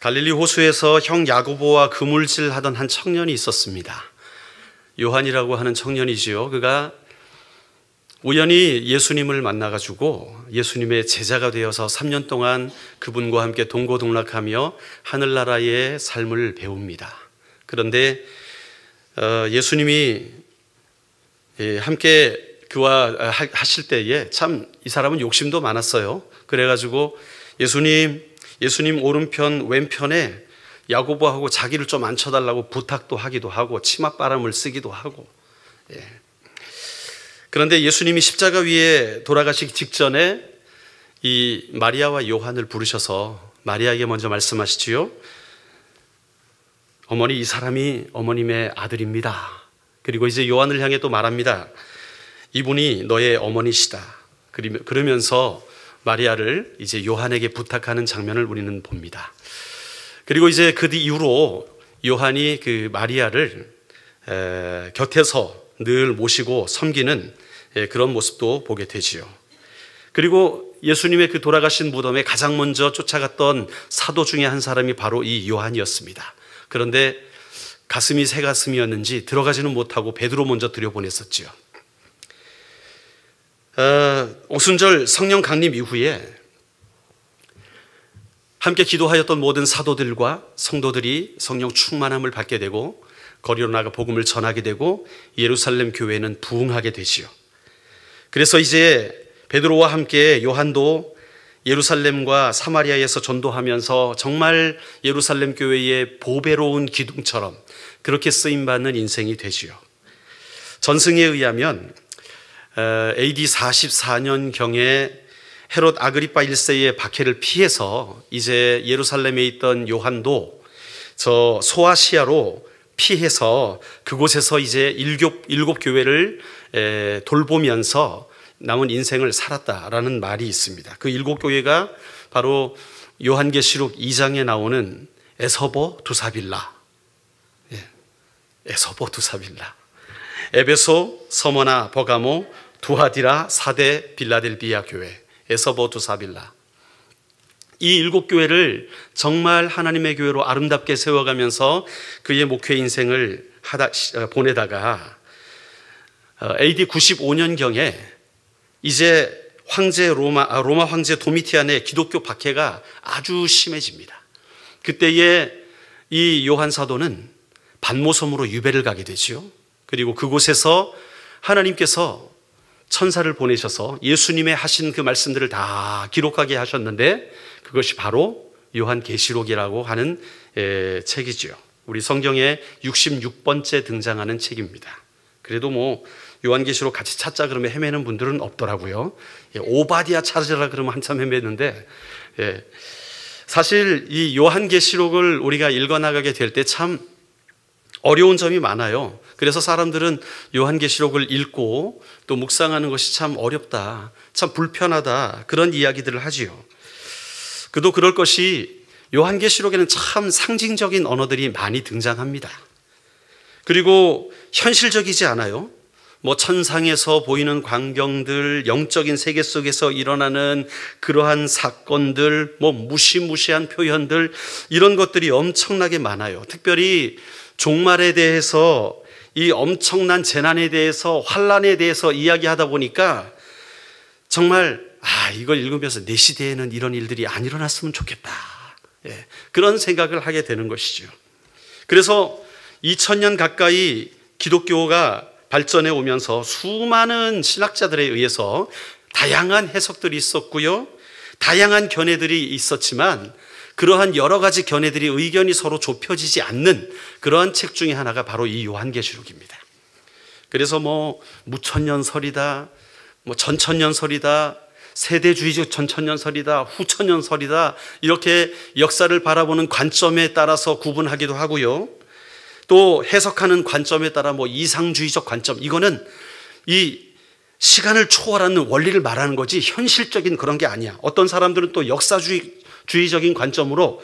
갈릴리 호수에서 형 야고보와 그물질하던 한 청년이 있었습니다. 요한이라고 하는 청년이지요. 그가 우연히 예수님을 만나가지고 예수님의 제자가 되어서 3년 동안 그분과 함께 동고동락하며 하늘나라의 삶을 배웁니다. 그런데 예수님이 함께 그와 하실 때에 참 이 사람은 욕심도 많았어요. 그래가지고 예수님 오른편 왼편에 야고보하고 자기를 좀 앉혀달라고 부탁도 하기도 하고 치맛바람을 쓰기도 하고. 그런데 예수님이 십자가 위에 돌아가시기 직전에 이 마리아와 요한을 부르셔서 마리아에게 먼저 말씀하시지요. 어머니, 이 사람이 어머님의 아들입니다. 그리고 이제 요한을 향해 또 말합니다. 이분이 너의 어머니시다. 그러면서 마리아를 이제 요한에게 부탁하는 장면을 우리는 봅니다. 그리고 이제 그 이후로 요한이 그 마리아를 곁에서 늘 모시고 섬기는 그런 모습도 보게 되지요. 그리고 예수님의 그 돌아가신 무덤에 가장 먼저 쫓아갔던 사도 중에 한 사람이 바로 이 요한이었습니다. 그런데 가슴이 새 가슴이었는지 들어가지는 못하고 베드로 먼저 들여보냈었지요. 오순절 성령 강림 이후에 함께 기도하였던 모든 사도들과 성도들이 성령 충만함을 받게 되고 거리로 나가 복음을 전하게 되고 예루살렘 교회는 부흥하게 되지요. 그래서 이제 베드로와 함께 요한도 예루살렘과 사마리아에서 전도하면서 정말 예루살렘 교회의 보배로운 기둥처럼 그렇게 쓰임받는 인생이 되지요. 전승에 의하면 AD 44년경에 헤롯 아그리파 1세의 박해를 피해서 이제 예루살렘에 있던 요한도 저 소아시아로 피해서 그곳에서 이제 일곱 교회를 돌보면서 남은 인생을 살았다라는 말이 있습니다. 그 일곱 교회가 바로 요한계시록 2장에 나오는 에서보, 두사빌라, 에서보, 두사빌라, 에베소, 서머나, 버가모, 두하디라, 사데, 빌라델비아 교회, 에서보, 두사빌라. 이 일곱 교회를 정말 하나님의 교회로 아름답게 세워가면서 그의 목회 인생을 보내다가 AD 95년경에 이제 로마 황제 도미티안의 기독교 박해가 아주 심해집니다. 그때에 이 요한 사도는 반모섬으로 유배를 가게 되지요. 그리고 그곳에서 하나님께서 천사를 보내셔서 예수님의 하신 그 말씀들을 다 기록하게 하셨는데 그것이 바로 요한계시록이라고 하는 책이죠. 우리 성경에 66번째 등장하는 책입니다. 그래도 뭐 요한계시록 같이 찾자 그러면 헤매는 분들은 없더라고요. 오바디아 찾으라 그러면 한참 헤매는데 사실 이 요한계시록을 우리가 읽어나가게 될 때 참 어려운 점이 많아요. 그래서 사람들은 요한계시록을 읽고 또 묵상하는 것이 참 어렵다, 참 불편하다 그런 이야기들을 하지요. 그도 그럴 것이 요한계시록에는 참 상징적인 언어들이 많이 등장합니다. 그리고 현실적이지 않아요. 뭐 천상에서 보이는 광경들, 영적인 세계 속에서 일어나는 그러한 사건들, 뭐 무시무시한 표현들, 이런 것들이 엄청나게 많아요. 특별히 종말에 대해서, 이 엄청난 재난에 대해서, 환난에 대해서 이야기하다 보니까 정말 이걸 읽으면서 내 시대에는 이런 일들이 안 일어났으면 좋겠다, 그런 생각을 하게 되는 것이죠. 그래서 2000년 가까이 기독교가 발전해 오면서 수많은 신학자들에 의해서 다양한 해석들이 있었고요, 다양한 견해들이 있었지만 그러한 여러 가지 견해들이 의견이 서로 좁혀지지 않는 그러한 책 중에 하나가 바로 이 요한계시록입니다. 그래서 뭐 무천년설이다, 뭐 전천년설이다, 세대주의적 전천년설이다, 후천년설이다, 이렇게 역사를 바라보는 관점에 따라서 구분하기도 하고요. 또 해석하는 관점에 따라 뭐 이상주의적 관점, 이거는 이 시간을 초월하는 원리를 말하는 거지 현실적인 그런 게 아니야. 어떤 사람들은 또 역사주의적인 관점으로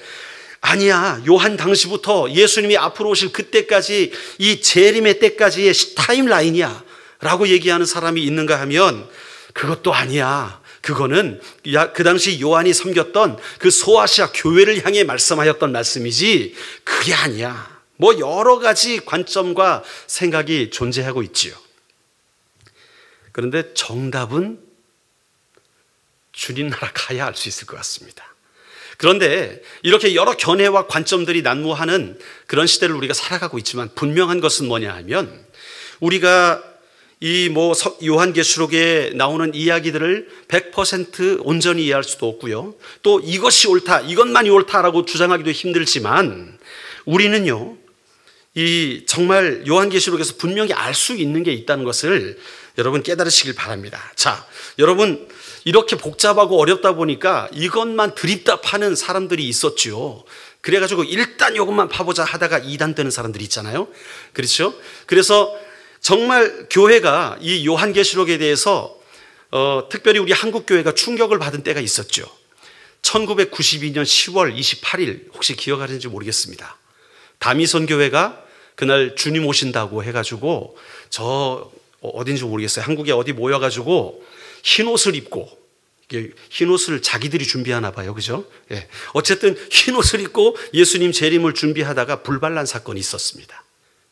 아니야, 요한 당시부터 예수님이 앞으로 오실 그때까지, 이 재림의 때까지의 타임라인이야 라고 얘기하는 사람이 있는가 하면 그것도 아니야, 그거는 그 당시 요한이 섬겼던 그 소아시아 교회를 향해 말씀하였던 말씀이지 그게 아니야. 뭐 여러 가지 관점과 생각이 존재하고 있지요. 그런데 정답은 주님 나라 가야 알 수 있을 것 같습니다. 그런데 이렇게 여러 견해와 관점들이 난무하는 그런 시대를 우리가 살아가고 있지만 분명한 것은 뭐냐 하면 우리가 이 요한계시록에 나오는 이야기들을 100% 온전히 이해할 수도 없고요. 또 이것이 옳다, 이것만이 옳다라고 주장하기도 힘들지만 우리는요, 이 정말 요한계시록에서 분명히 알 수 있는 게 있다는 것을 여러분 깨달으시길 바랍니다. 자, 여러분 이렇게 복잡하고 어렵다 보니까 이것만 드립다 파는 사람들이 있었죠. 그래가지고 일단 이것만 파보자 하다가 이단되는 사람들이 있잖아요. 그렇죠? 그래서 정말 교회가 이 요한계시록에 대해서 특별히 우리 한국교회가 충격을 받은 때가 있었죠. 1992년 10월 28일 혹시 기억하시는지 모르겠습니다. 다미선 교회가 그날 주님 오신다고 해가지고 어딘지 모르겠어요. 한국에 어디 모여가지고 흰 옷을 입고, 흰 옷을 자기들이 준비하나 봐요. 그죠? 예. 어쨌든 흰 옷을 입고 예수님 재림을 준비하다가 불발난 사건이 있었습니다.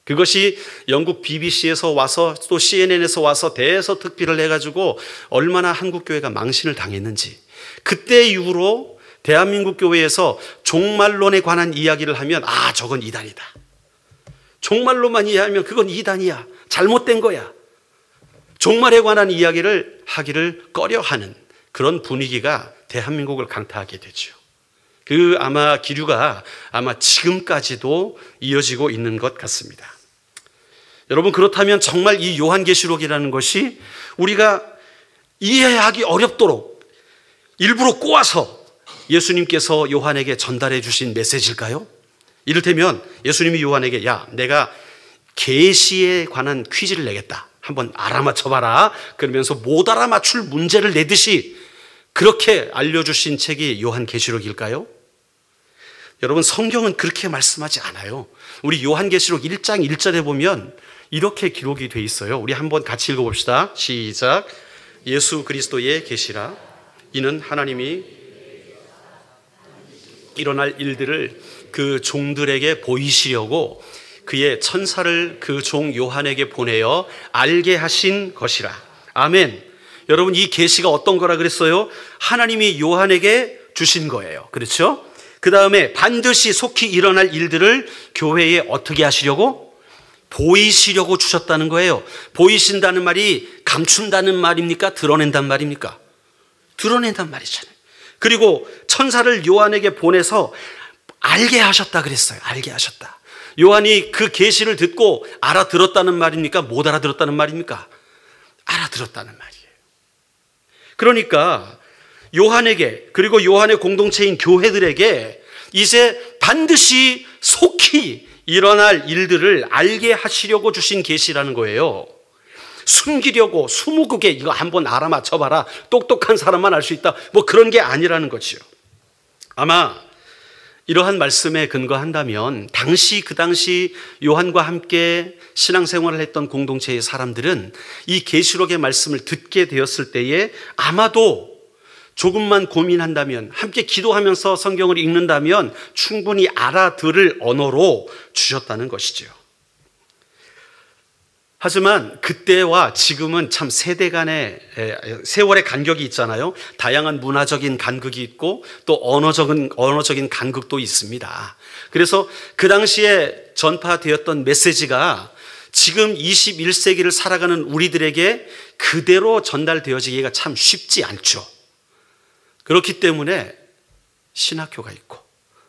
그것이 영국 BBC에서 와서 또 CNN에서 와서 대서특필을 해가지고 얼마나 한국교회가 망신을 당했는지, 그때 이후로 대한민국 교회에서 종말론에 관한 이야기를 하면 저건 이단이다. 종말로만 이해하면 그건 이단이야. 잘못된 거야. 종말에 관한 이야기를 하기를 꺼려하는 그런 분위기가 대한민국을 강타하게 되죠. 그 기류가 지금까지도 이어지고 있는 것 같습니다. 여러분, 그렇다면 정말 이 요한계시록이라는 것이 우리가 이해하기 어렵도록 일부러 꼬아서 예수님께서 요한에게 전달해 주신 메시지일까요? 이를테면 예수님이 요한에게 내가 계시에 관한 퀴즈를 내겠다. 한번 알아맞혀봐라. 그러면서 못 알아맞출 문제를 내듯이 그렇게 알려주신 책이 요한계시록일까요? 여러분, 성경은 그렇게 말씀하지 않아요. 우리 요한계시록 1장 1절에 보면 이렇게 기록이 돼 있어요. 우리 한번 같이 읽어봅시다. 시작. 예수 그리스도의 계시라. 이는 하나님이 일어날 일들을 그 종들에게 보이시려고 그의 천사를 그 종 요한에게 보내어 알게 하신 것이라. 아멘. 여러분, 이 계시가 어떤 거라 그랬어요? 하나님이 요한에게 주신 거예요. 그렇죠? 그 다음에 반드시 속히 일어날 일들을 교회에 어떻게 하시려고? 보이시려고 주셨다는 거예요. 보이신다는 말이 감춘다는 말입니까? 드러낸단 말입니까? 드러낸단 말이잖아요. 그리고 천사를 요한에게 보내서 알게 하셨다 그랬어요. 알게 하셨다. 요한이 그 계시를 듣고 알아들었다는 말입니까? 못 알아들었다는 말입니까? 알아들었다는 말이에요. 그러니까 요한에게, 그리고 요한의 공동체인 교회들에게 이제 반드시 속히 일어날 일들을 알게 하시려고 주신 계시라는 거예요. 숨기려고 스무고개 이거 한번 알아맞혀봐라. 똑똑한 사람만 알 수 있다. 뭐 그런 게 아니라는 거죠. 아마 이러한 말씀에 근거한다면 그 당시 요한과 함께 신앙생활을 했던 공동체의 사람들은 이 계시록의 말씀을 듣게 되었을 때에 아마도 조금만 고민한다면, 함께 기도하면서 성경을 읽는다면 충분히 알아들을 언어로 주셨다는 것이죠. 하지만 그때와 지금은 참 세대 간의 세월의 간격이 있잖아요. 다양한 문화적인 간극이 있고 또 언어적인 간극도 있습니다. 그래서 그 당시에 전파되었던 메시지가 지금 21세기를 살아가는 우리들에게 그대로 전달되어지기가 참 쉽지 않죠. 그렇기 때문에 신학교가 있고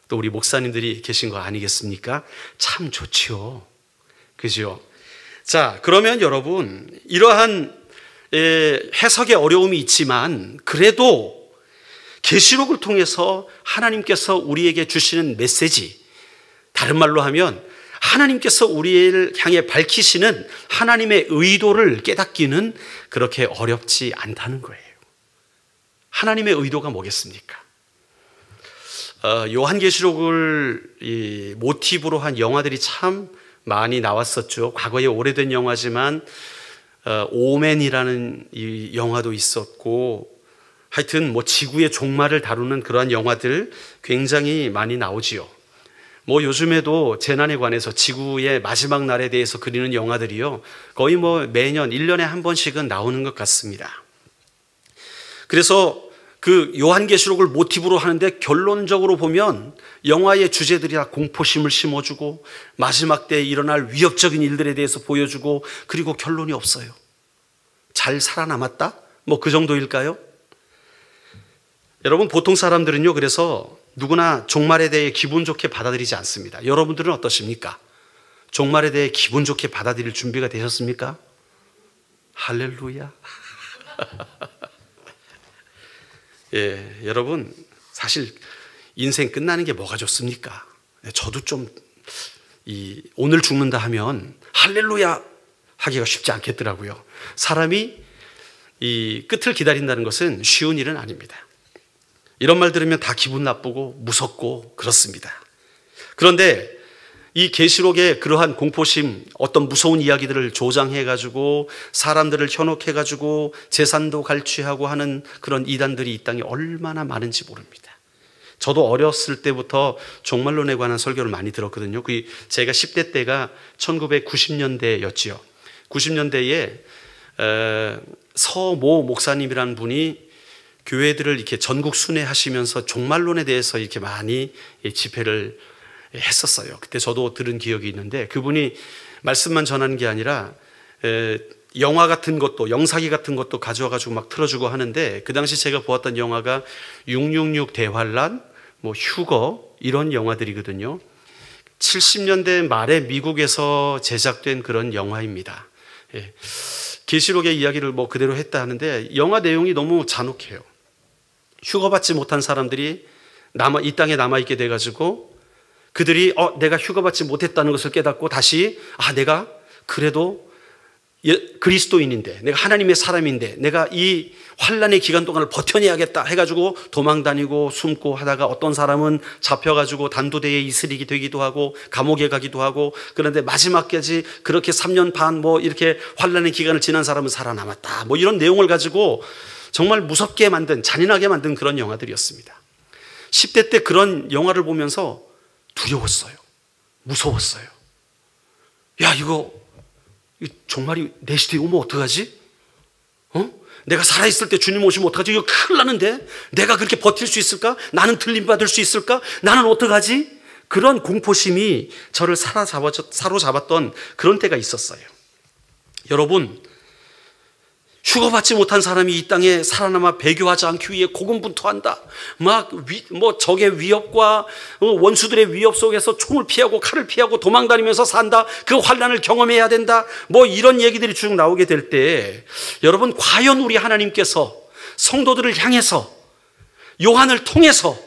또 우리 목사님들이 계신 거 아니겠습니까? 참 좋지요. 그죠? 자, 그러면 여러분, 이러한 해석의 어려움이 있지만 그래도 계시록을 통해서 하나님께서 우리에게 주시는 메시지, 다른 말로 하면 하나님께서 우리를 향해 밝히시는 하나님의 의도를 깨닫기는 그렇게 어렵지 않다는 거예요. 하나님의 의도가 뭐겠습니까? 요한계시록을 모티브로 한 영화들이 참 많이 나왔었죠. 과거에 오래된 영화지만 오맨이라는 이 영화도 있었고 하여튼 뭐 지구의 종말을 다루는 그러한 영화들 굉장히 많이 나오지요. 뭐 요즘에도 재난에 관해서 지구의 마지막 날에 대해서 그리는 영화들이요, 거의 뭐 매년 1년에 한 번씩은 나오는 것 같습니다. 그래서 그 요한계시록을 모티브로 하는데 결론적으로 보면 영화의 주제들이 다 공포심을 심어주고 마지막 때에 일어날 위협적인 일들에 대해서 보여주고, 그리고 결론이 없어요. 잘 살아남았다? 뭐 그 정도일까요? 여러분, 보통 사람들은요, 그래서 누구나 종말에 대해 기분 좋게 받아들이지 않습니다. 여러분들은 어떠십니까? 종말에 대해 기분 좋게 받아들일 준비가 되셨습니까? 할렐루야. 예, 여러분, 사실 인생 끝나는 게 뭐가 좋습니까? 저도 좀 오늘 죽는다 하면 할렐루야 하기가 쉽지 않겠더라고요. 사람이 이 끝을 기다린다는 것은 쉬운 일은 아닙니다. 이런 말 들으면 다 기분 나쁘고 무섭고 그렇습니다. 그런데 이 계시록의 그러한 공포심, 어떤 무서운 이야기들을 조장해가지고 사람들을 현혹해가지고 재산도 갈취하고 하는 그런 이단들이 이 땅에 얼마나 많은지 모릅니다. 저도 어렸을 때부터 종말론에 관한 설교를 많이 들었거든요. 제가 10대 때가 1990년대였지요. 90년대에 서모 목사님이라는 분이 교회들을 이렇게 전국 순회하시면서 종말론에 대해서 이렇게 많이 집회를 했었어요. 그때 저도 들은 기억이 있는데, 그분이 말씀만 전하는 게 아니라 영화 같은 것도, 영사기 같은 것도 가져와가지고 막 틀어주고 하는데, 그 당시 제가 보았던 영화가 666 대환란, 뭐 휴거, 이런 영화들이거든요. 70년대 말에 미국에서 제작된 그런 영화입니다. 계시록의 이야기를 뭐 그대로 했다 하는데, 영화 내용이 너무 잔혹해요. 휴거받지 못한 사람들이 이 땅에 남아있게 돼가지고 그들이 내가 휴거받지 못했다는 것을 깨닫고 다시 내가 그래도 그리스도인인데, 내가 하나님의 사람인데 내가 이 환란의 기간 동안을 버텨내야겠다 해가지고 도망다니고 숨고 하다가 어떤 사람은 잡혀가지고 단두대에 이슬이게 되기도 하고 감옥에 가기도 하고, 그런데 마지막까지 그렇게 3년 반 뭐 이렇게 환란의 기간을 지난 사람은 살아남았다, 뭐 이런 내용을 가지고 정말 무섭게 만든, 잔인하게 만든 그런 영화들이었습니다. 10대 때 그런 영화를 보면서 두려웠어요. 무서웠어요. 야, 이거 종말이 내 시대에 오면 어떡하지? 내가 살아있을 때 주님 오시면 어떡하지? 이거 큰일 나는데? 내가 그렇게 버틸 수 있을까? 나는 틀림받을 수 있을까? 나는 어떡하지? 그런 공포심이 저를 사로잡았던 그런 때가 있었어요. 여러분, 휴거받지 못한 사람이 이 땅에 살아남아 배교하지 않기 위해 고군분투한다. 적의 위협과 원수들의 위협 속에서 총을 피하고 칼을 피하고 도망다니면서 산다. 그 환난을 경험해야 된다. 뭐 이런 얘기들이 쭉 나오게 될 때, 여러분, 과연 우리 하나님께서 성도들을 향해서 요한을 통해서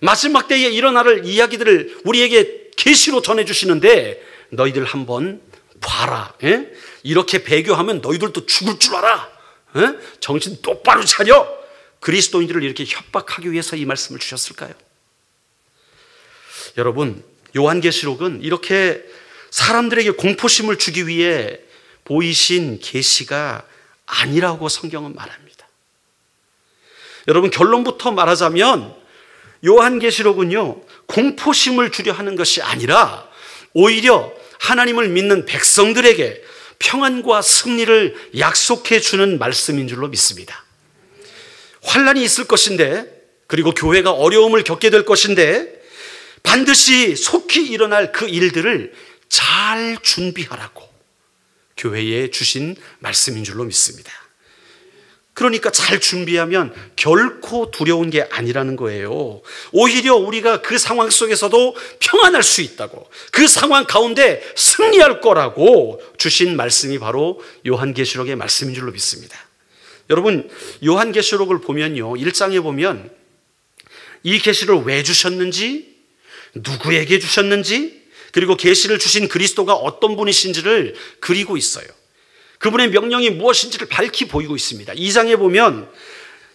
마지막 때에 일어날 이야기들을 우리에게 계시로 전해주시는데, 너희들 한번 봐라. 이렇게 배교하면 너희들도 죽을 줄 알아. 정신 똑바로 차려. 그리스도인들을 이렇게 협박하기 위해서 이 말씀을 주셨을까요? 여러분, 요한계시록은 이렇게 사람들에게 공포심을 주기 위해 보이신 계시가 아니라고 성경은 말합니다. 여러분, 결론부터 말하자면 요한계시록은요, 공포심을 주려 하는 것이 아니라 오히려 하나님을 믿는 백성들에게 평안과 승리를 약속해 주는 말씀인 줄로 믿습니다. 환난이 있을 것인데, 그리고 교회가 어려움을 겪게 될 것인데, 반드시 속히 일어날 그 일들을 잘 준비하라고 교회에 주신 말씀인 줄로 믿습니다. 그러니까 잘 준비하면 결코 두려운 게 아니라는 거예요. 오히려 우리가 그 상황 속에서도 평안할 수 있다고, 그 상황 가운데 승리할 거라고 주신 말씀이 바로 요한계시록의 말씀인 줄로 믿습니다. 여러분, 요한계시록을 보면요, 1장에 보면 이 계시를 왜 주셨는지, 누구에게 주셨는지, 그리고 계시를 주신 그리스도가 어떤 분이신지를 그리고 있어요. 그분의 명령이 무엇인지를 밝히 보이고 있습니다. 2장에 보면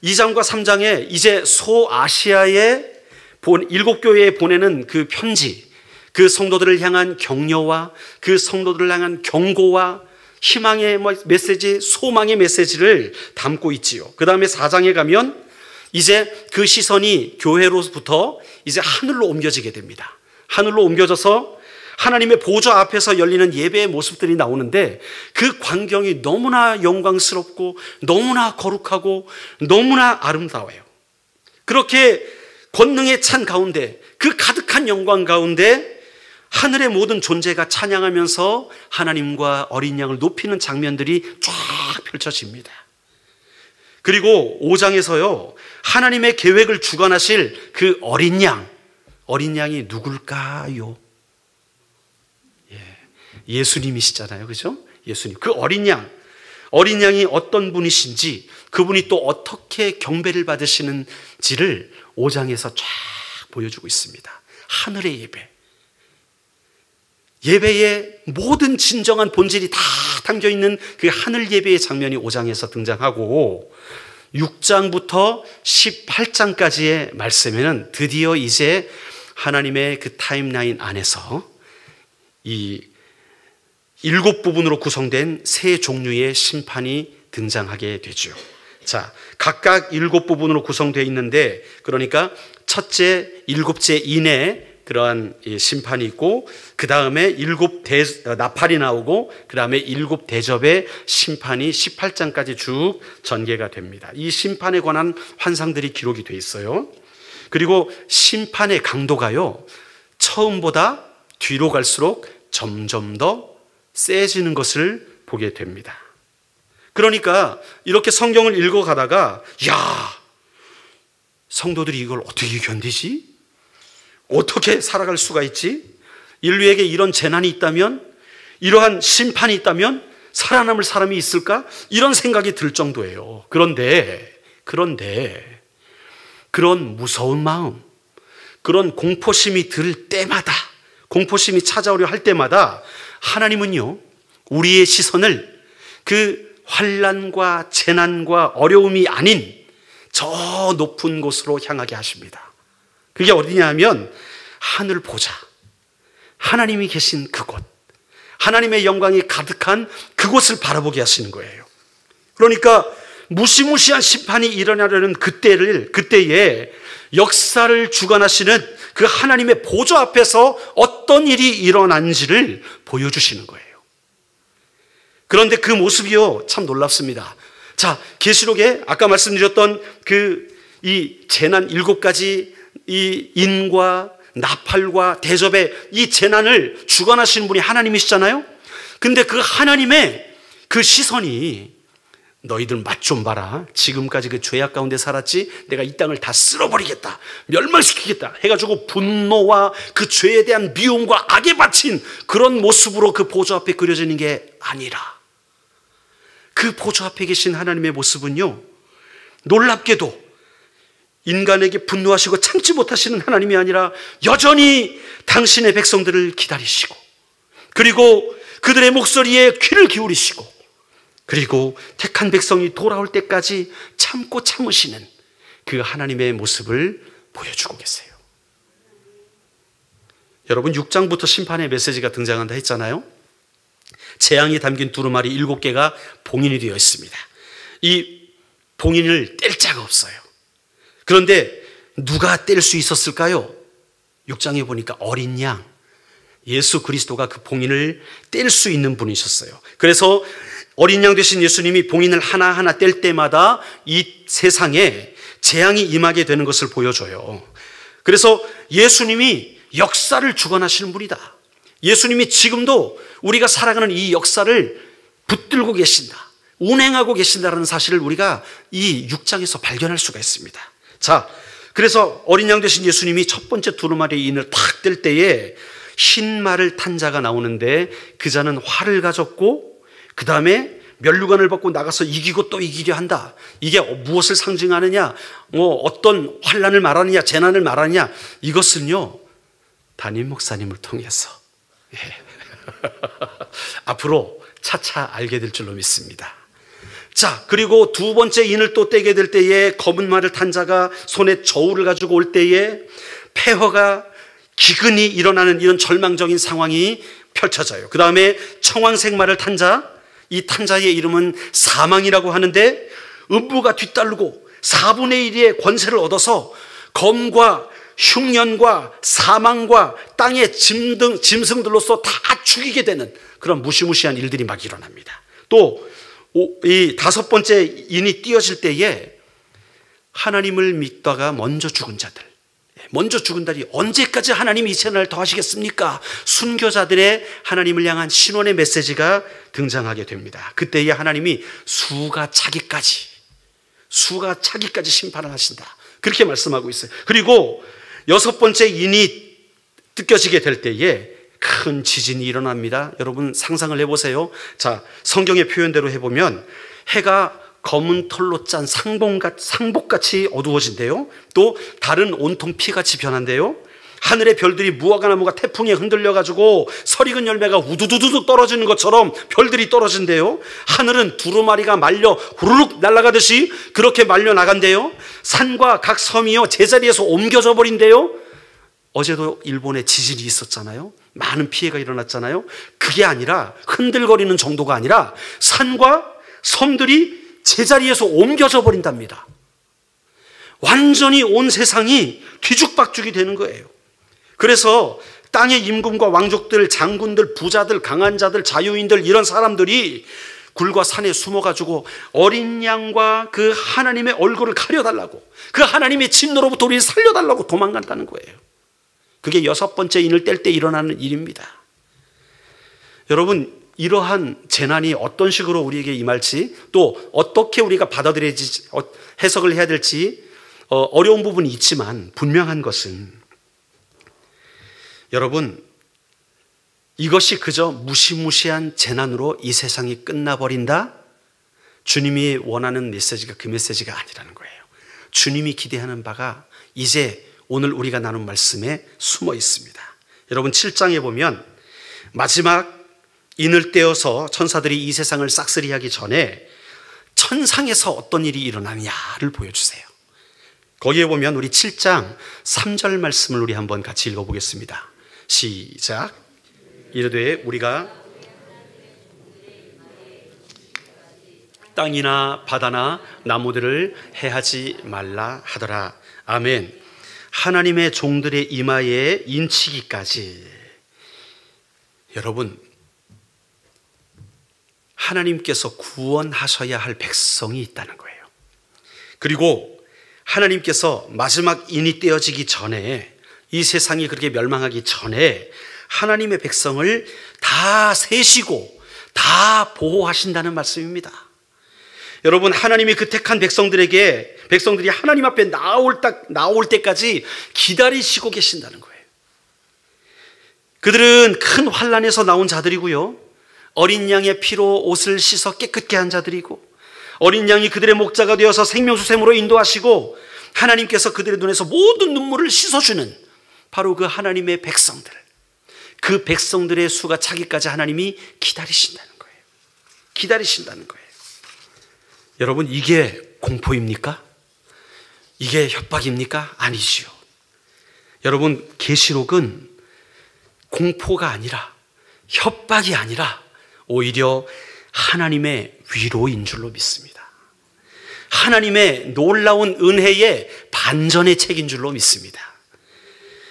2장과 3장에 이제 소아시아의 7교회에 보내는 그 편지, 그 성도들을 향한 격려와 그 성도들을 향한 경고와 희망의 메시지, 소망의 메시지를 담고 있지요. 그 다음에 4장에 가면 이제 그 시선이 교회로부터 이제 하늘로 옮겨지게 됩니다. 하늘로 옮겨져서 하나님의 보좌 앞에서 열리는 예배의 모습들이 나오는데 그 광경이 너무나 영광스럽고 너무나 거룩하고 너무나 아름다워요. 그렇게 권능에 찬 가운데, 그 가득한 영광 가운데 하늘의 모든 존재가 찬양하면서 하나님과 어린 양을 높이는 장면들이 쫙 펼쳐집니다. 그리고 5장에서요, 하나님의 계획을 주관하실 그 어린 양이 누굴까요? 예수님이시잖아요. 그죠? 예수님. 그 어린 양이 어떤 분이신지, 그분이 또 어떻게 경배를 받으시는지를 5장에서 쫙 보여주고 있습니다. 하늘의 예배. 예배의 모든 진정한 본질이 다 담겨있는 그 하늘 예배의 장면이 5장에서 등장하고 6장부터 18장까지의 말씀에는 드디어 이제 하나님의 그 타임라인 안에서 이 7부분으로 구성된 세 종류의 심판이 등장하게 되죠. 자, 각각 7부분으로 구성되어 있는데, 그러니까 첫째, 7째 이내 그러한 심판이 있고, 그 다음에 7 나팔이 나오고, 그 다음에 7 대접의 심판이 18장까지 쭉 전개가 됩니다. 이 심판에 관한 환상들이 기록이 되어 있어요. 그리고 심판의 강도가요, 처음보다 뒤로 갈수록 점점 더 세지는 것을 보게 됩니다. 그러니까 이렇게 성경을 읽어가다가, 야, 성도들이 이걸 어떻게 견디지? 어떻게 살아갈 수가 있지? 인류에게 이런 재난이 있다면, 이러한 심판이 있다면 살아남을 사람이 있을까? 이런 생각이 들 정도예요. 그런데 그런 무서운 마음, 그런 공포심이 들 때마다, 공포심이 찾아오려 할 때마다 하나님은요, 우리의 시선을 그 환난과 재난과 어려움이 아닌 저 높은 곳으로 향하게 하십니다. 그게 어디냐 하면 하늘 보좌, 하나님이 계신 그곳, 하나님의 영광이 가득한 그곳을 바라보게 하시는 거예요. 그러니까 무시무시한 심판이 일어나려는 그때에 역사를 주관하시는 그 하나님의 보좌 앞에서 어떤 일이 일어난지를 보여주시는 거예요. 그런데 그 모습이요, 참 놀랍습니다. 자, 계시록에 아까 말씀드렸던 이 재난 7가지 이 인과 나팔과 대접의 이 재난을 주관하시는 분이 하나님이시잖아요. 근데 그 하나님의 그 시선이, 너희들 맛 좀 봐라, 지금까지 그 죄악 가운데 살았지, 내가 이 땅을 다 쓸어버리겠다, 멸망시키겠다 해가지고 분노와 그 죄에 대한 미움과 악에 바친 그런 모습으로 그 보좌 앞에 그려지는 게 아니라, 그 보좌 앞에 계신 하나님의 모습은요, 놀랍게도 인간에게 분노하시고 참지 못하시는 하나님이 아니라 여전히 당신의 백성들을 기다리시고, 그리고 그들의 목소리에 귀를 기울이시고, 그리고 택한 백성이 돌아올 때까지 참고 참으시는 그 하나님의 모습을 보여주고 계세요. 여러분, 6장부터 심판의 메시지가 등장한다 했잖아요. 재앙이 담긴 두루마리 7개가 봉인이 되어 있습니다. 이 봉인을 뗄 자가 없어요. 그런데 누가 뗄 수 있었을까요? 6장에 보니까 어린 양, 예수 그리스도가 그 봉인을 뗄 수 있는 분이셨어요. 그래서 어린 양 되신 예수님이 봉인을 하나하나 뗄 때마다 이 세상에 재앙이 임하게 되는 것을 보여줘요. 그래서 예수님이 역사를 주관하시는 분이다. 예수님이 지금도 우리가 살아가는 이 역사를 붙들고 계신다, 운행하고 계신다는 사실을 우리가 이 6장에서 발견할 수가 있습니다. 자, 그래서 어린 양 되신 예수님이 첫 번째 두루마리 인을 탁 뗄 때에 흰 말을 탄 자가 나오는데, 그 자는 활을 가졌고 그 다음에 면류관을 벗고 나가서 이기고 또 이기려 한다. 이게 무엇을 상징하느냐, 어떤 환난을 말하느냐, 재난을 말하느냐, 이것은요, 담임 목사님을 통해서 앞으로 차차 알게 될 줄로 믿습니다. 자, 그리고 두 번째 인을 또 떼게 될 때에 검은 말을 탄 자가 손에 저울을 가지고 올 때에 폐허가 기근이 일어나는 이런 절망적인 상황이 펼쳐져요. 그 다음에 청황색 말을 탄 자, 이 탄 자의 이름은 사망이라고 하는데, 음부가 뒤따르고 4분의 1의 권세를 얻어서 검과 흉년과 사망과 땅의 짐승들로서 다 죽이게 되는 그런 무시무시한 일들이 막 일어납니다. 또 이 5번째 인이 띄어질 때에 하나님을 믿다가 먼저 죽은 자들, 먼저 죽은 자들이 언제까지 하나님이 이 재난을 더하시겠습니까? 순교자들의 하나님을 향한 신원의 메시지가 등장하게 됩니다. 그때에 하나님이 수가 차기까지 심판을 하신다, 그렇게 말씀하고 있어요. 그리고 6번째 인이 뜯겨지게 될 때에 큰 지진이 일어납니다. 여러분 상상을 해보세요. 자, 성경의 표현대로 해보면 해가 검은 털로 짠 상복같이 어두워진대요. 또 달은 온통 피같이 변한대요. 하늘의 별들이 무화과 나무가 태풍에 흔들려가지고 설익은 열매가 우두두두 떨어지는 것처럼 별들이 떨어진대요. 하늘은 두루마리가 말려 후루룩 날아가듯이 그렇게 말려 나간대요. 산과 각 섬이요 제자리에서 옮겨져 버린대요. 어제도 일본에 지진이 있었잖아요. 많은 피해가 일어났잖아요. 그게 아니라 흔들거리는 정도가 아니라 산과 섬들이 제자리에서 옮겨져 버린답니다. 완전히 온 세상이 뒤죽박죽이 되는 거예요. 그래서 땅의 임금과 왕족들, 장군들, 부자들, 강한 자들, 자유인들, 이런 사람들이 굴과 산에 숨어가지고 어린 양과 그 하나님의 얼굴을 가려달라고, 그 하나님의 진노로부터 우리를 살려달라고 도망간다는 거예요. 그게 6번째 인을 뗄 때 일어나는 일입니다. 여러분, 이러한 재난이 어떤 식으로 우리에게 임할지, 또 어떻게 우리가 받아들여야지, 해석을 해야 될지 어려운 부분이 있지만 분명한 것은, 여러분, 이것이 그저 무시무시한 재난으로 이 세상이 끝나버린다? 주님이 원하는 메시지가 그 메시지가 아니라는 거예요. 주님이 기대하는 바가 이제 오늘 우리가 나눈 말씀에 숨어 있습니다. 여러분 7장에 보면 마지막 인을 떼어서 천사들이 이 세상을 싹쓸이하기 전에 천상에서 어떤 일이 일어나느냐를 보여주세요. 거기에 보면 우리 7장 3절 말씀을 우리 한번 같이 읽어보겠습니다. 시작. 이르되 우리가 땅이나 바다나 나무들을 해하지 말라 하더라. 아멘. 하나님의 종들의 이마에 인치기까지. 여러분, 하나님께서 구원하셔야 할 백성이 있다는 거예요. 그리고 하나님께서 마지막 인이 떼어지기 전에, 이 세상이 그렇게 멸망하기 전에 하나님의 백성을 다 세시고 다 보호하신다는 말씀입니다. 여러분, 하나님이 그 택한 백성들이 하나님 앞에 나올 때까지 기다리시고 계신다는 거예요. 그들은 큰 환난에서 나온 자들이고요, 어린 양의 피로 옷을 씻어 깨끗게 한 자들이고, 어린 양이 그들의 목자가 되어서 생명수샘으로 인도하시고 하나님께서 그들의 눈에서 모든 눈물을 씻어주는 바로 그 하나님의 백성들, 그 백성들의 수가 차기까지 하나님이 기다리신다는 거예요. 기다리신다는 거예요. 여러분, 이게 공포입니까? 이게 협박입니까? 아니지요. 여러분, 계시록은 공포가 아니라, 협박이 아니라 오히려 하나님의 위로인 줄로 믿습니다. 하나님의 놀라운 은혜의 반전의 책인 줄로 믿습니다.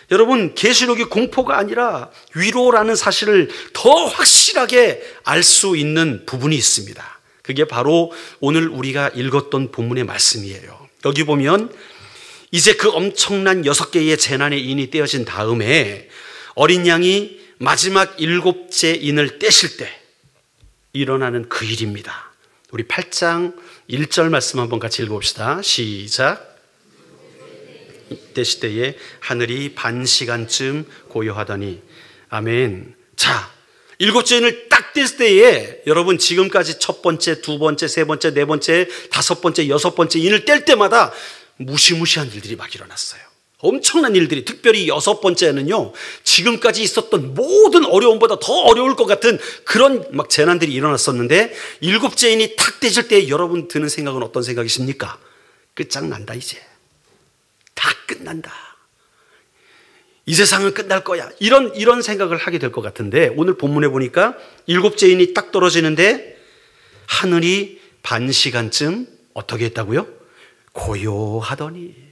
여러분, 계시록이 공포가 아니라 위로라는 사실을 더 확실하게 알 수 있는 부분이 있습니다. 그게 바로 오늘 우리가 읽었던 본문의 말씀이에요. 여기 보면 이제 그 엄청난 6개의 재난의 인이 떼어진 다음에 어린 양이 마지막 7째 인을 떼실 때 일어나는 그 일입니다. 우리 8장 1절 말씀 한번 같이 읽어봅시다. 시작. 떼실 때에 하늘이 반 시간쯤 고요하더니. 아멘. 자, 7째 인을 딱 뗐을 때에 여러분, 지금까지 첫 번째, 두 번째, 세 번째, 네 번째, 다섯 번째, 여섯 번째 인을 뗄 때마다 무시무시한 일들이 막 일어났어요. 엄청난 일들이, 특별히 6번째는요, 지금까지 있었던 모든 어려움보다 더 어려울 것 같은 그런 막 재난들이 일어났었는데, 7째 인이 탁 떼질 때 여러분 드는 생각은 어떤 생각이십니까? 끝장난다, 이제. 다 끝난다. 이 세상은 끝날 거야. 이런 생각을 하게 될 것 같은데, 오늘 본문에 보니까 7째 인이 딱 떨어지는데 하늘이 반 시간쯤 어떻게 했다고요? 고요하더니.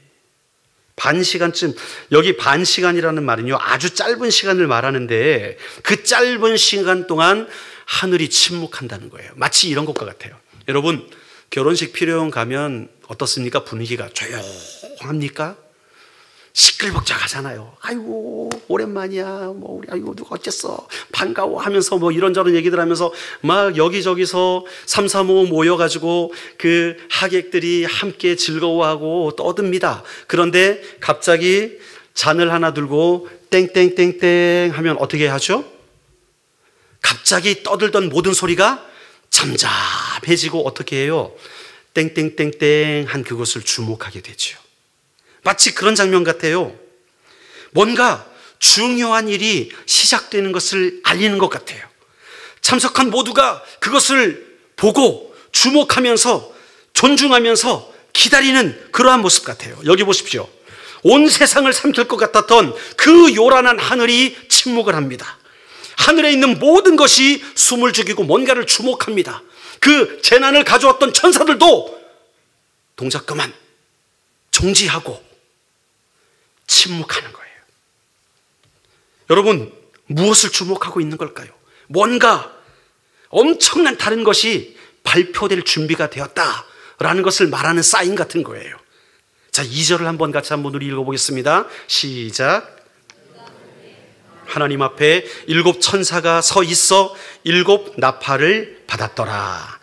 반 시간쯤, 여기 반 시간이라는 말은요, 아주 짧은 시간을 말하는데 그 짧은 시간 동안 하늘이 침묵한다는 거예요. 마치 이런 것과 같아요. 여러분, 결혼식 피로연 가면 어떻습니까? 분위기가 조용합니까? 시끌벅적하잖아요. 아이고 오랜만이야. 뭐 우리 아이고 누가 어쨌어. 반가워 하면서 뭐 이런저런 얘기들 하면서 막 여기저기서 삼삼오오 모여가지고 그 하객들이 함께 즐거워하고 떠듭니다. 그런데 갑자기 잔을 하나 들고 땡땡땡땡 하면 어떻게 하죠? 갑자기 떠들던 모든 소리가 잠잠해지고 어떻게 해요? 땡땡땡땡 한 그것을 주목하게 되죠. 마치 그런 장면 같아요. 뭔가 중요한 일이 시작되는 것을 알리는 것 같아요. 참석한 모두가 그것을 보고 주목하면서 존중하면서 기다리는 그러한 모습 같아요. 여기 보십시오. 온 세상을 삼킬 것 같았던 그 요란한 하늘이 침묵을 합니다. 하늘에 있는 모든 것이 숨을 죽이고 뭔가를 주목합니다. 그 재난을 가져왔던 천사들도 동작 그만, 정지하고 침묵하는 거예요. 여러분, 무엇을 주목하고 있는 걸까요? 뭔가 엄청난 다른 것이 발표될 준비가 되었다라는 것을 말하는 사인 같은 거예요. 자, 2절을 한번 같이 한번 우리 읽어보겠습니다. 시작. 하나님 앞에 7 천사가 서 있어 7 나팔을 받았더라.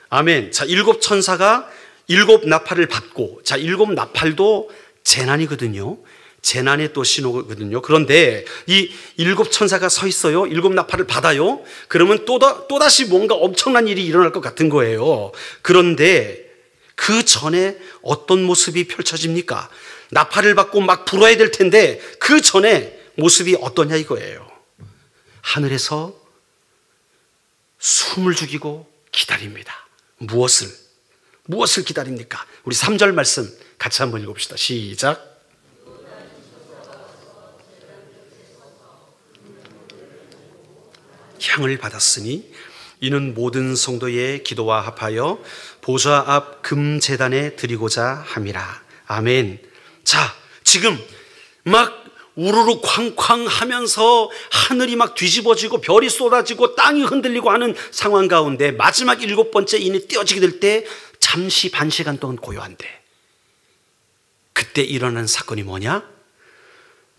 아멘. 자, 7 천사가 7 나팔을 받고, 자, 7 나팔도 재난이거든요. 재난의 또 신호거든요. 그런데 이 7 천사가 서 있어요. 7 나팔을 받아요. 그러면 또다시 뭔가 엄청난 일이 일어날 것 같은 거예요. 그런데 그 전에 어떤 모습이 펼쳐집니까? 나팔을 받고 막 불어야 될 텐데 그 전에 모습이 어떠냐 이거예요. 하늘에서 숨을 죽이고 기다립니다. 무엇을 기다립니까? 우리 3절 말씀 같이 한번 읽읍시다. 시작. 향을 받았으니 이는 모든 성도의 기도와 합하여 보좌 앞 금제단에 드리고자 함이라. 아멘. 자, 지금 막 우르르 쾅쾅 하면서 하늘이 막 뒤집어지고 별이 쏟아지고 땅이 흔들리고 하는 상황 가운데 마지막 7번째 인이 띄어지게 될 때 잠시 반 시간 동안 고요한데, 그때 일어난 사건이 뭐냐?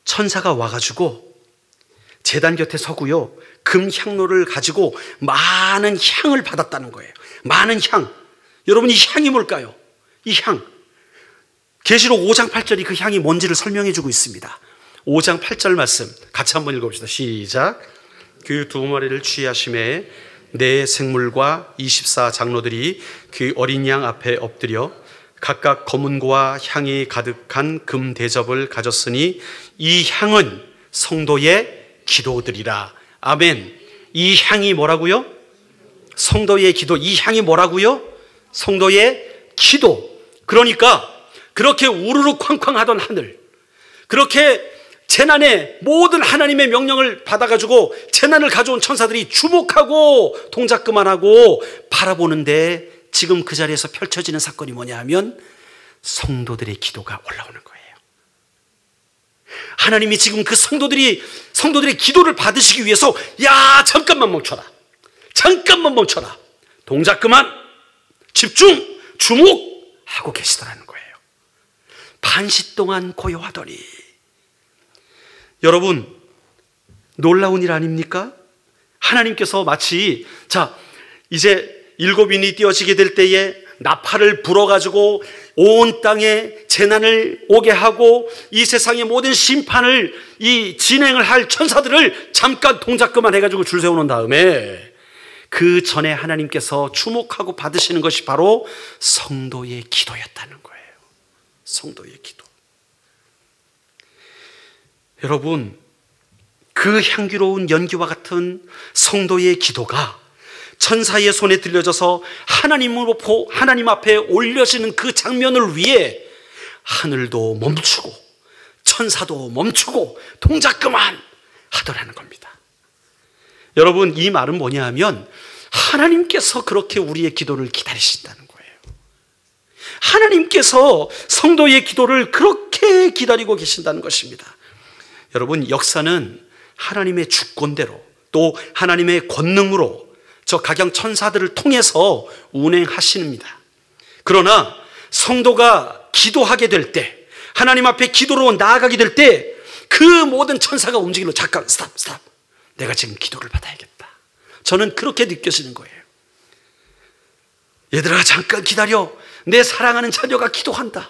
천사가 와가지고 제단 곁에 서고요, 금 향로를 가지고 많은 향을 받았다는 거예요. 많은 향. 여러분, 이 향이 뭘까요? 이 향. 계시록 5장 8절이 그 향이 뭔지를 설명해 주고 있습니다. 5장 8절 말씀 같이 한번 읽어봅시다. 시작. 그 2마리를 취하심에 네 생물과 24 장로들이 그 어린 양 앞에 엎드려 각각 검은고와 향이 가득한 금 대접을 가졌으니 이 향은 성도의 기도들이라. 아멘. 이 향이 뭐라고요? 성도의 기도. 이 향이 뭐라고요? 성도의 기도. 그러니까 그렇게 우르르 쾅쾅 하던 하늘, 그렇게 재난의 모든 하나님의 명령을 받아가지고 재난을 가져온 천사들이 주목하고 동작 그만하고 바라보는데 지금 그 자리에서 펼쳐지는 사건이 뭐냐 하면 성도들의 기도가 올라오는 거예요. 하나님이 지금 그 성도들의 기도를 받으시기 위해서 야, 잠깐만 멈춰라. 잠깐만 멈춰라. 동작 그만. 집중, 주목하고 계시더라는 거예요. 반시 동안 고요하더니. 여러분, 놀라운 일 아닙니까? 하나님께서 마치, 자, 이제 7인이 띄어지게 될 때에 나팔을 불어가지고 온 땅에 재난을 오게 하고 이 세상의 모든 심판을 진행을 할 천사들을 잠깐 동작 그만 해가지고 줄 세워놓은 다음에 그 전에 하나님께서 주목하고 받으시는 것이 바로 성도의 기도였다는 거예요. 성도의 기도. 여러분, 그 향기로운 연기와 같은 성도의 기도가 천사의 손에 들려져서 하나님 앞에 올려지는 그 장면을 위해 하늘도 멈추고 천사도 멈추고 동작 그만 하더라는 겁니다. 여러분, 이 말은 뭐냐 하면 하나님께서 그렇게 우리의 기도를 기다리신다는 거예요. 하나님께서 성도의 기도를 그렇게 기다리고 계신다는 것입니다. 여러분, 역사는 하나님의 주권대로 또 하나님의 권능으로 저 각양 천사들을 통해서 운행하십니다. 그러나 성도가 기도하게 될 때, 하나님 앞에 기도로 나아가게 될 때 그 모든 천사가 움직이는, 잠깐 스탑, 내가 지금 기도를 받아야겠다. 저는 그렇게 느껴지는 거예요. 얘들아 잠깐 기다려, 내 사랑하는 자녀가 기도한다.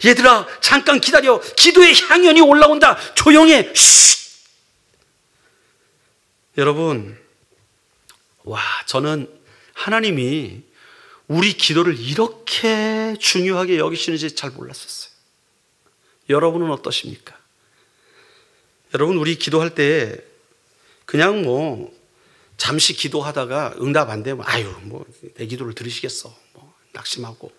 얘들아 잠깐 기다려, 기도의 향연이 올라온다. 조용해. 쉿. 여러분, 저는 하나님이 우리 기도를 이렇게 중요하게 여기시는지 잘 몰랐었어요. 여러분은 어떠십니까? 여러분, 우리 기도할 때 그냥 잠시 기도하다가 응답 안 되면 내 기도를 들으시겠어, 낙심하고,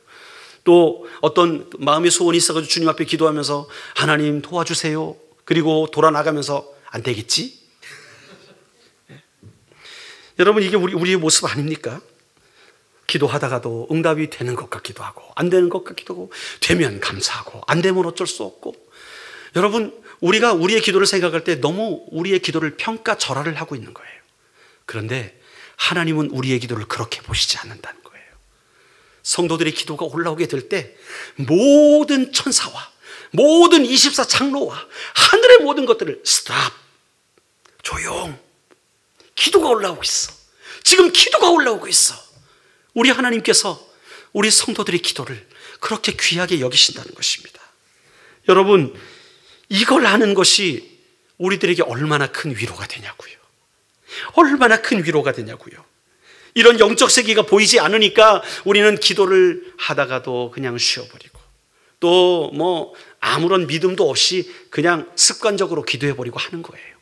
또 어떤 마음의 소원이 있어가지고 주님 앞에 기도하면서 하나님 도와주세요, 그리고 돌아 나가면서 안 되겠지? 여러분, 이게 우리의 모습 아닙니까? 기도하다가도 응답이 되는 것 같기도 하고 안 되는 것 같기도 하고, 되면 감사하고 안 되면 어쩔 수 없고. 여러분, 우리가 우리의 기도를 생각할 때 너무 우리의 기도를 평가절하를 하고 있는 거예요. 그런데 하나님은 우리의 기도를 그렇게 보시지 않는다는 거예요. 성도들의 기도가 올라오게 될 때 모든 천사와 모든 24장로와 하늘의 모든 것들을 스탑, 조용, 기도가 올라오고 있어. 지금 기도가 올라오고 있어. 우리 하나님께서 우리 성도들의 기도를 그렇게 귀하게 여기신다는 것입니다. 여러분, 이걸 아는 것이 우리들에게 얼마나 큰 위로가 되냐고요. 얼마나 큰 위로가 되냐고요. 이런 영적 세계가 보이지 않으니까 우리는 기도를 하다가도 그냥 쉬어버리고, 또 아무런 믿음도 없이 그냥 습관적으로 기도해버리고 하는 거예요.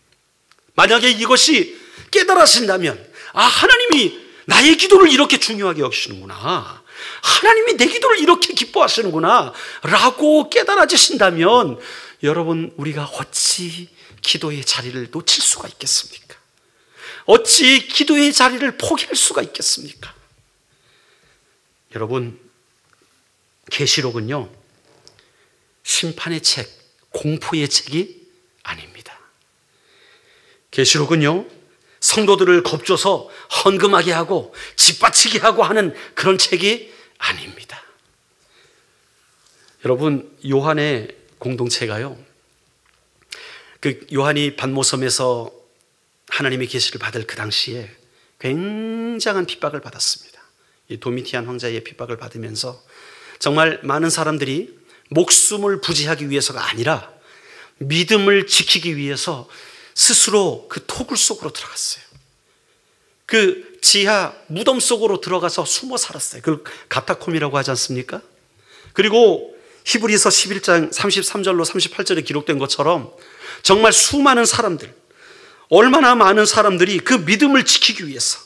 만약에 이것이 깨달아진다면, 하나님이 나의 기도를 이렇게 중요하게 여기시는구나, 하나님이 내 기도를 이렇게 기뻐하시는구나 라고 깨달아지신다면, 여러분, 우리가 어찌 기도의 자리를 놓칠 수가 있겠습니까? 어찌 기도의 자리를 포기할 수가 있겠습니까? 여러분, 계시록은요, 심판의 책, 공포의 책이 아닙니다. 계시록은요, 성도들을 겁줘서 헌금하게 하고 짓바치게 하고 하는 그런 책이 아닙니다. 여러분, 요한의 공동체가요, 그 요한이 반모섬에서 하나님의 계시를 받을 그 당시에 굉장한 핍박을 받았습니다. 이 도미티안 황제의 핍박을 받으면서 정말 많은 사람들이 목숨을 부지하기 위해서가 아니라 믿음을 지키기 위해서 스스로 그 토굴 속으로 들어갔어요. 그 지하 무덤 속으로 들어가서 숨어 살았어요. 그걸 가타콤이라고 하지 않습니까? 그리고 히브리서 11장 33절로 38절에 기록된 것처럼 정말 수많은 사람들, 얼마나 많은 사람들이 그 믿음을 지키기 위해서,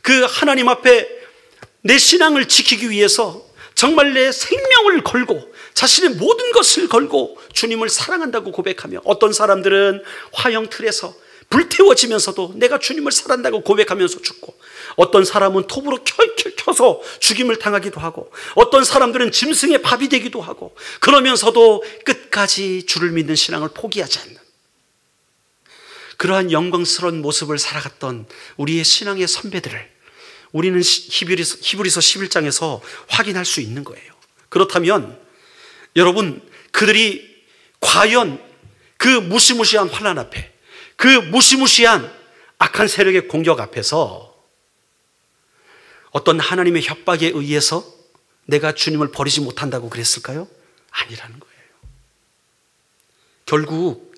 그 하나님 앞에 내 신앙을 지키기 위해서 정말 내 생명을 걸고 자신의 모든 것을 걸고 주님을 사랑한다고 고백하며, 어떤 사람들은 화형틀에서 불태워지면서도 내가 주님을 사랑한다고 고백하면서 죽고, 어떤 사람은 톱으로 켜서 죽임을 당하기도 하고, 어떤 사람들은 짐승의 밥이 되기도 하고, 그러면서도 끝까지 주를 믿는 신앙을 포기하지 않는 그러한 영광스러운 모습을 살아갔던 우리의 신앙의 선배들을 우리는 히브리서 11장에서 확인할 수 있는 거예요. 그렇다면 여러분, 그들이 과연 그 무시무시한 환난 앞에, 그 무시무시한 악한 세력의 공격 앞에서 어떤 하나님의 협박에 의해서 내가 주님을 버리지 못한다고 그랬을까요? 아니라는 거예요. 결국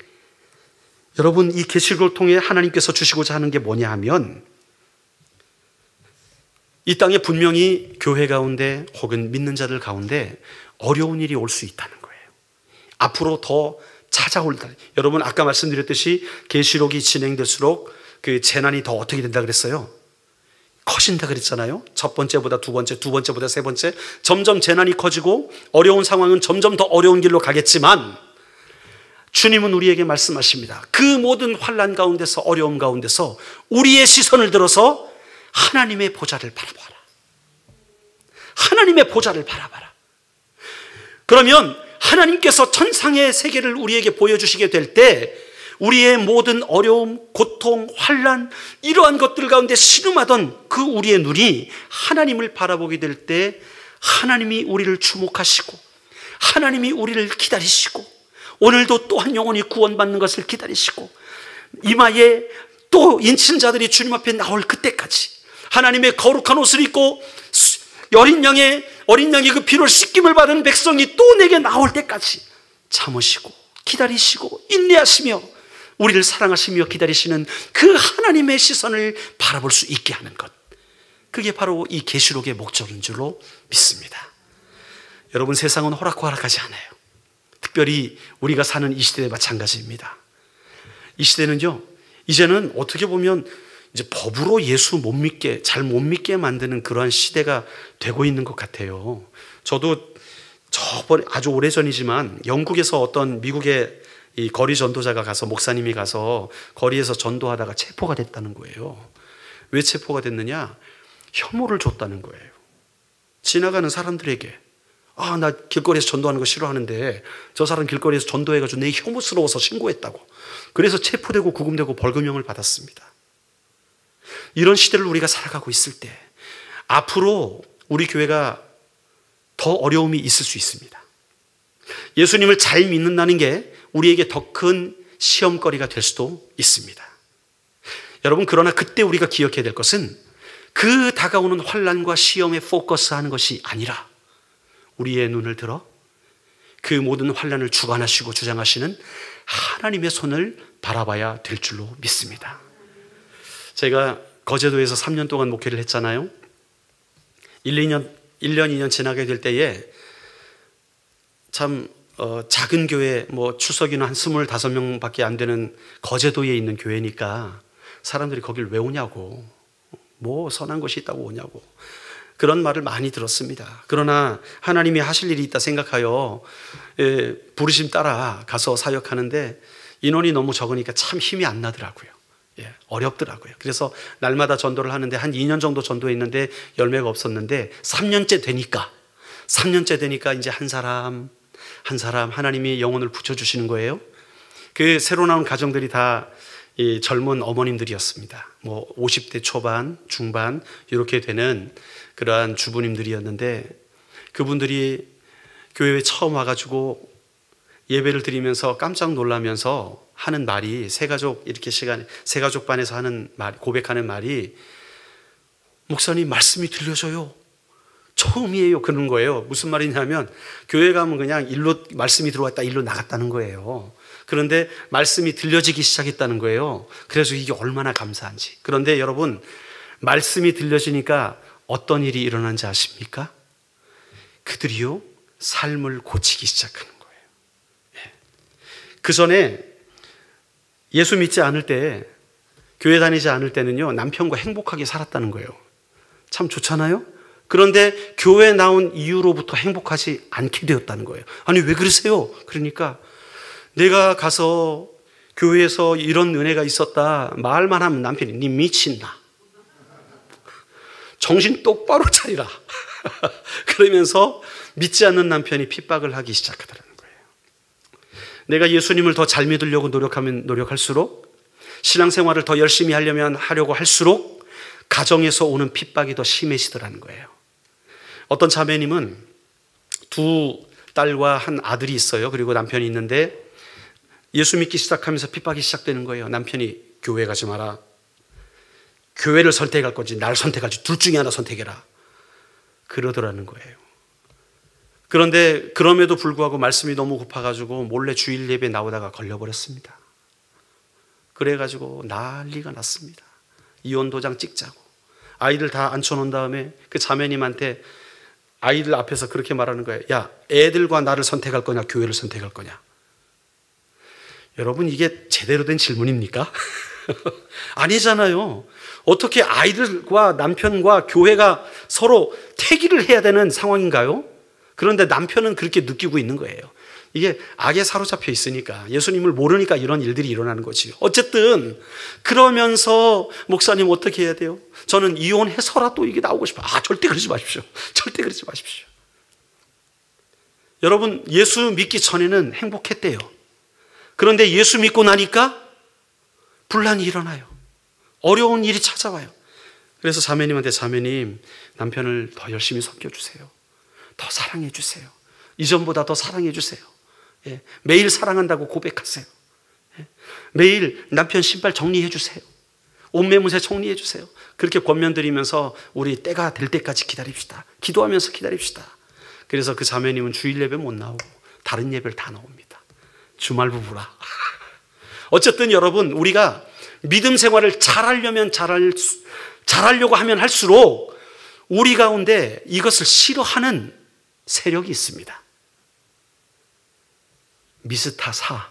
여러분, 이 계시록을 통해 하나님께서 주시고자 하는 게 뭐냐 하면, 이 땅에 분명히 교회 가운데 혹은 믿는 자들 가운데 어려운 일이 올 수 있다는 거예요. 앞으로 더 찾아올다. 여러분, 아까 말씀드렸듯이 계시록이 진행될수록 그 재난이 더 어떻게 된다 그랬어요? 커진다 그랬잖아요. 첫 번째보다 두 번째, 두 번째보다 세 번째, 점점 재난이 커지고 어려운 상황은 점점 더 어려운 길로 가겠지만, 주님은 우리에게 말씀하십니다. 그 모든 환난 가운데서, 어려움 가운데서 우리의 시선을 들어서 하나님의 보좌를 바라봐라. 하나님의 보좌를 바라봐라. 그러면 하나님께서 천상의 세계를 우리에게 보여주시게 될 때 우리의 모든 어려움, 고통, 환난 이러한 것들 가운데 신음하던 그 우리의 눈이 하나님을 바라보게 될 때 하나님이 우리를 주목하시고 하나님이 우리를 기다리시고 오늘도 또 한 영혼이 구원받는 것을 기다리시고 이마에 또 인친자들이 주님 앞에 나올 그때까지 하나님의 거룩한 옷을 입고 어린 양이 그 피로 씻김을 받은 백성이 또 내게 나올 때까지 참으시고 기다리시고 인내하시며 우리를 사랑하시며 기다리시는 그 하나님의 시선을 바라볼 수 있게 하는 것, 그게 바로 이 계시록의 목적인 줄로 믿습니다. 여러분, 세상은 호락호락하지 않아요. 특별히 우리가 사는 이 시대에 마찬가지입니다. 이 시대는요, 이제는 어떻게 보면 이제 법으로 예수 못 믿게, 잘 못 믿게 만드는 그러한 시대가 되고 있는 것 같아요. 저도 저번에 아주 오래전이지만 영국에서 어떤 미국의 이 거리 전도자가 가서, 목사님이 가서 거리에서 전도하다가 체포가 됐다는 거예요. 왜 체포가 됐느냐? 혐오를 줬다는 거예요. 지나가는 사람들에게, 나 길거리에서 전도하는 거 싫어하는데 저 사람 길거리에서 전도해가지고 내 혐오스러워서 신고했다고. 그래서 체포되고 구금되고 벌금형을 받았습니다. 이런 시대를 우리가 살아가고 있을 때 앞으로 우리 교회가 더 어려움이 있을 수 있습니다. 예수님을 잘 믿는다는 게 우리에게 더 큰 시험거리가 될 수도 있습니다. 여러분, 그러나 그때 우리가 기억해야 될 것은 그 다가오는 환난과 시험에 포커스하는 것이 아니라 우리의 눈을 들어 그 모든 환난을 주관하시고 주장하시는 하나님의 손을 바라봐야 될 줄로 믿습니다. 제가 거제도에서 3년 동안 목회를 했잖아요. 1년, 2년 지나게 될 때에 참 작은 교회, 출석인은 한 25명밖에 안 되는 거제도에 있는 교회니까 사람들이 거길 왜 오냐고, 선한 것이 있다고 오냐고, 그런 말을 많이 들었습니다. 그러나 하나님이 하실 일이 있다 생각하여 부르심 따라 가서 사역하는데 인원이 너무 적으니까 참 힘이 안 나더라고요. 어렵더라고요. 그래서 날마다 전도를 하는데 한 2년 정도 전도했는데 열매가 없었는데 3년째 되니까 이제 한 사람 하나님이 영혼을 붙여주시는 거예요. 그 새로 나온 가정들이 다 이 젊은 어머님들이었습니다. 50대 초반, 중반 이렇게 되는 그러한 주부님들이었는데 그분들이 교회에 처음 와가지고 예배를 드리면서 깜짝 놀라면서 하는 말이, 새가족반에서 하는 말, 고백하는 말이, 목사님 말씀이 들려줘요. 처음이에요. 그런 거예요. 무슨 말이냐면 교회 가면 그냥 일로 말씀이 들어왔다 일로 나갔다는 거예요. 그런데 말씀이 들려지기 시작했다는 거예요. 그래서 이게 얼마나 감사한지. 그런데 여러분, 말씀이 들려지니까 어떤 일이 일어난지 아십니까? 그들이요, 삶을 고치기 시작하는 거예요. 그 전에 예수 믿지 않을 때, 교회 다니지 않을 때는요, 남편과 행복하게 살았다는 거예요. 참 좋잖아요? 그런데 교회 나온 이후로부터 행복하지 않게 되었다는 거예요. 아니, 왜 그러세요? 그러니까 내가 가서 교회에서 이런 은혜가 있었다 말만 하면 남편이 니 미친다, 정신 똑바로 차리라 그러면서 믿지 않는 남편이 핍박을 하기 시작하더라는 거예요. 내가 예수님을 더 잘 믿으려고 노력할수록, 신앙생활을 더 열심히 하려고 할수록 가정에서 오는 핍박이 더 심해지더라는 거예요. 어떤 자매님은 2 딸과 한 아들이 있어요. 그리고 남편이 있는데 예수 믿기 시작하면서 핍박이 시작되는 거예요. 남편이 교회 가지 마라, 교회를 선택할 건지 날 선택할지 둘 중에 하나 선택해라, 그러더라는 거예요. 그런데 그럼에도 불구하고 말씀이 너무 고파가지고 몰래 주일 예배 나오다가 걸려버렸습니다. 그래가지고 난리가 났습니다. 이혼 도장 찍자고. 아이들 다 앉혀놓은 다음에 그 자매님한테 아이들 앞에서 그렇게 말하는 거예요. 야, 애들과 나를 선택할 거냐, 교회를 선택할 거냐? 여러분, 이게 제대로 된 질문입니까? 아니잖아요. 어떻게 아이들과 남편과 교회가 서로 태기를 해야 되는 상황인가요? 그런데 남편은 그렇게 느끼고 있는 거예요. 이게 악에 사로잡혀 있으니까, 예수님을 모르니까 이런 일들이 일어나는 거지요. 어쨌든 그러면서 목사님 어떻게 해야 돼요? 저는 이혼해서라도 이게 나오고 싶어요. 절대 그러지 마십시오. 절대 그러지 마십시오. 여러분, 예수 믿기 전에는 행복했대요. 그런데 예수 믿고 나니까 분란이 일어나요. 어려운 일이 찾아와요. 그래서 자매님한테, 자매님, 남편을 더 열심히 섬겨주세요. 더 사랑해주세요. 이전보다 더 사랑해주세요. 예, 매일 사랑한다고 고백하세요. 예, 매일 남편 신발 정리해주세요. 옷매무새 정리해주세요. 그렇게 권면드리면서 우리 때가 될 때까지 기다립시다. 기도하면서 기다립시다. 그래서 그 자매님은 주일 예배 못 나오고 다른 예배를 다 나옵니다. 주말 부부라. 어쨌든 여러분, 우리가 믿음 생활을 잘하려고 하면 할수록 우리 가운데 이것을 싫어하는 세력이 있습니다. 미스터 사.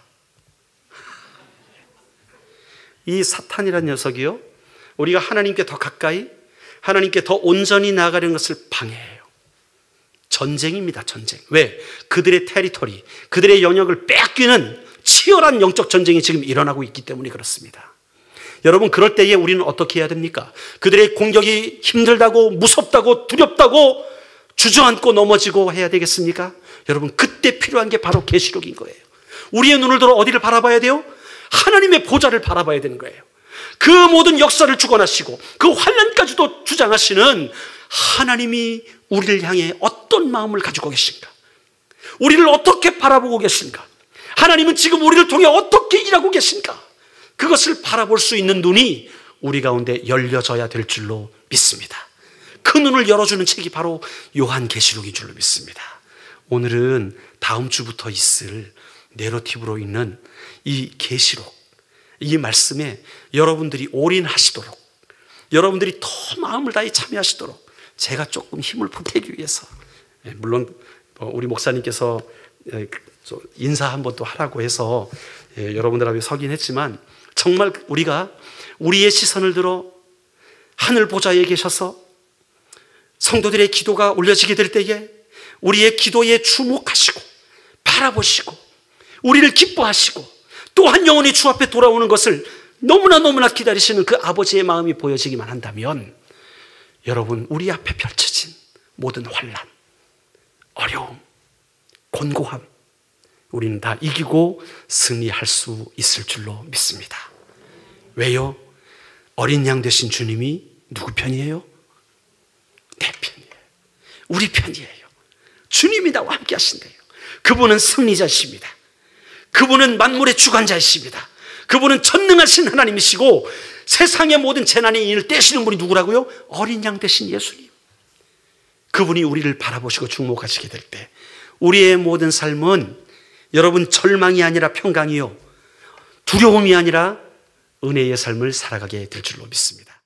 이 사탄이라는 녀석이요, 우리가 하나님께 더 가까이, 하나님께 더 온전히 나아가려는 것을 방해해요. 전쟁입니다, 전쟁. 왜? 그들의 테리토리, 그들의 영역을 빼앗기는 치열한 영적 전쟁이 지금 일어나고 있기 때문에 그렇습니다. 여러분, 그럴 때에 우리는 어떻게 해야 됩니까? 그들의 공격이 힘들다고, 무섭다고, 두렵다고 주저앉고 넘어지고 해야 되겠습니까? 여러분, 그때 필요한 게 바로 계시록인 거예요. 우리의 눈을 들어 어디를 바라봐야 돼요? 하나님의 보좌를 바라봐야 되는 거예요. 그 모든 역사를 주관하시고 그 환난까지도 주장하시는 하나님이 우리를 향해 어떤 마음을 가지고 계신가? 우리를 어떻게 바라보고 계신가? 하나님은 지금 우리를 통해 어떻게 일하고 계신가? 그것을 바라볼 수 있는 눈이 우리 가운데 열려져야 될 줄로 믿습니다. 그 눈을 열어주는 책이 바로 요한계시록인 줄로 믿습니다. 오늘은 다음 주부터 있을 내러티브로 있는 이 계시록, 이 말씀에 여러분들이 올인하시도록, 여러분들이 더 마음을 다해 참여하시도록 제가 조금 힘을 보태기 위해서, 물론 우리 목사님께서 인사 한번 또 하라고 해서 여러분들 앞에 서긴 했지만, 정말 우리가 우리의 시선을 들어 하늘 보좌에 계셔서 성도들의 기도가 올려지게 될 때에 우리의 기도에 주목하시고 바라보시고 우리를 기뻐하시고 또한 영혼이 주 앞에 돌아오는 것을 너무나 기다리시는 그 아버지의 마음이 보여지기만 한다면, 여러분, 우리 앞에 펼쳐진 모든 환난, 어려움, 곤고함, 우리는 다 이기고 승리할 수 있을 줄로 믿습니다. 왜요? 어린 양 되신 주님이 누구 편이에요? 내 편이에요. 우리 편이에요. 주님이 나와 함께 하신대요. 그분은 승리자이십니다. 그분은 만물의 주관자이십니다. 그분은 전능하신 하나님이시고 세상의 모든 재난의 인을 떼시는 분이 누구라고요? 어린 양 되신 예수님. 그분이 우리를 바라보시고 주목하시게 될 때 우리의 모든 삶은, 여러분, 절망이 아니라 평강이요, 두려움이 아니라 은혜의 삶을 살아가게 될 줄로 믿습니다.